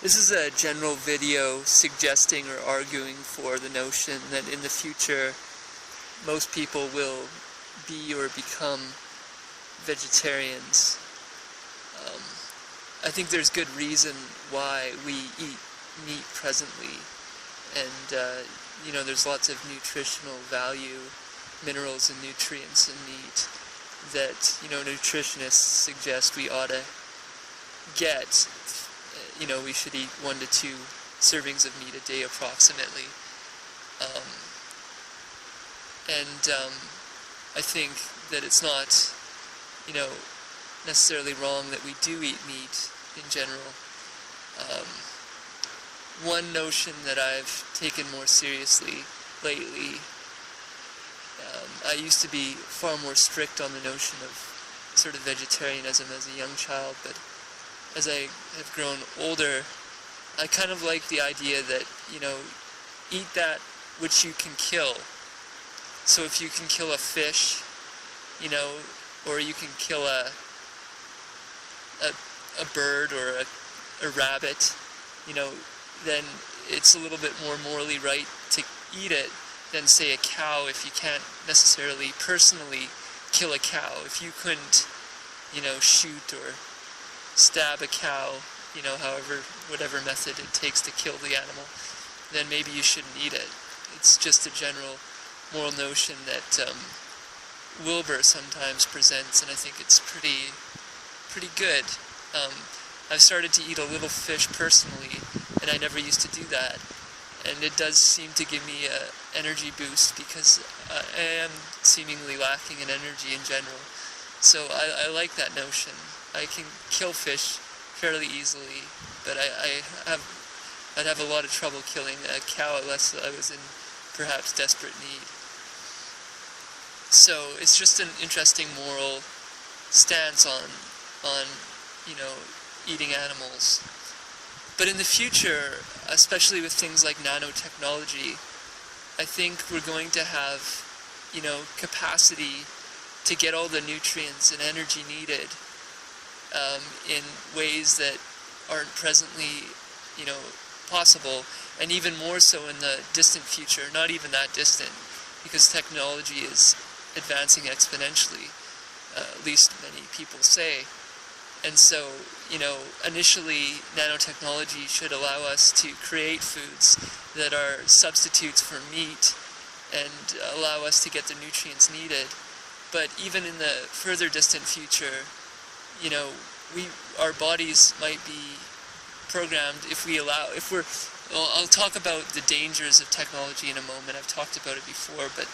This is a general video suggesting or arguing for the notion that in the future most people will be or become vegetarians. I think there's good reason why we eat meat presently, and there's lots of nutritional value, minerals and nutrients in meat that nutritionists suggest we ought to get. We should eat 1 to 2 servings of meat a day approximately. I think that it's not, necessarily wrong that we do eat meat in general. One notion that I've taken more seriously lately, I used to be far more strict on the notion of sort of vegetarianism as a young child, but as I have grown older, I kind of like the idea that, eat that which you can kill. So if you can kill a fish, or you can kill a bird or a rabbit, then it's a little bit more morally right to eat it than, say, a cow if you can't necessarily personally kill a cow. If you couldn't, shoot or stab a cow, whatever method it takes to kill the animal, then maybe you shouldn't eat it. It's just a general moral notion that Wilbur sometimes presents, and I think it's pretty good. I've started to eat a little fish personally, and I never used to do that. And it does seem to give me an energy boost because I am seemingly lacking in energy in general. So I like that notion. I can kill fish fairly easily, but I'd have a lot of trouble killing a cow unless I was in perhaps desperate need. So it's just an interesting moral stance on eating animals. But in the future, especially with things like nanotechnology, I think we're going to have, capacity to get all the nutrients and energy needed in ways that aren't presently, possible, and even more so in the distant future, not even that distant, because technology is advancing exponentially, at least many people say. And so, initially, nanotechnology should allow us to create foods that are substitutes for meat and allow us to get the nutrients needed. But even in the further distant future, our bodies might be programmed I'll talk about the dangers of technology in a moment. I've talked about it before, but,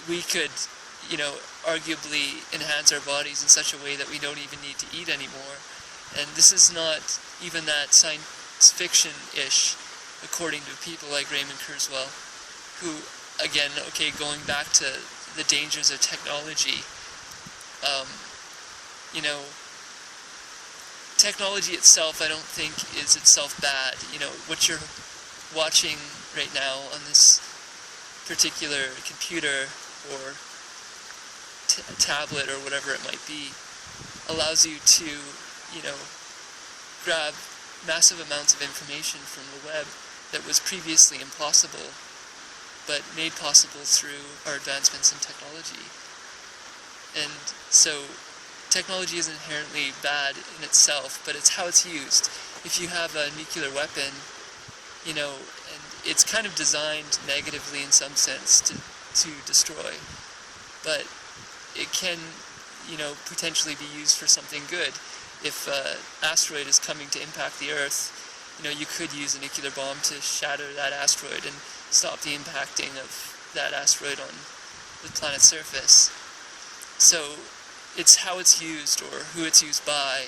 we could, arguably enhance our bodies in such a way that we don't even need to eat anymore. And this is not even that science fiction-ish, according to people like Raymond Kurzweil, who, again, going back to the dangers of technology, technology itself I don't think is itself bad. What you're watching right now on this particular computer or tablet or whatever it might be allows you to, grab massive amounts of information from the web that was previously impossible, but made possible through our advancements in technology. And so technology is inherently bad in itself, but it's how it's used. If you have a nuclear weapon, and it's kind of designed negatively in some sense to destroy, but it can, potentially be used for something good. If an asteroid is coming to impact the Earth, you could use a nuclear bomb to shatter that asteroid and stop the impacting of that asteroid on the planet's surface. So it's how it's used or who it's used by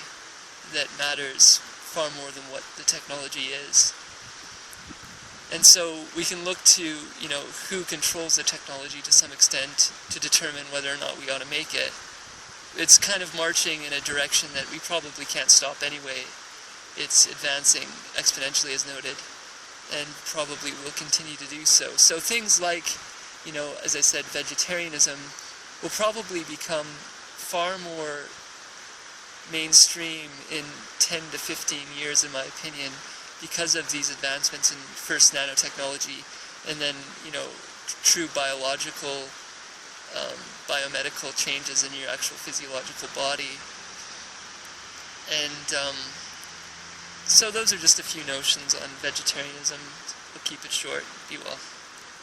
that matters far more than what the technology is. And so we can look to, who controls the technology to some extent to determine whether or not we ought to make it. It's kind of marching in a direction that we probably can't stop anyway. It's advancing exponentially, as noted, and probably will continue to do so. So things like, as I said, vegetarianism will probably become far more mainstream in 10 to 15 years, in my opinion, because of these advancements in first nanotechnology, and then, true biological, biomedical changes in your actual physiological body. And so those are just a few notions on vegetarianism. We'll keep it short. Be well.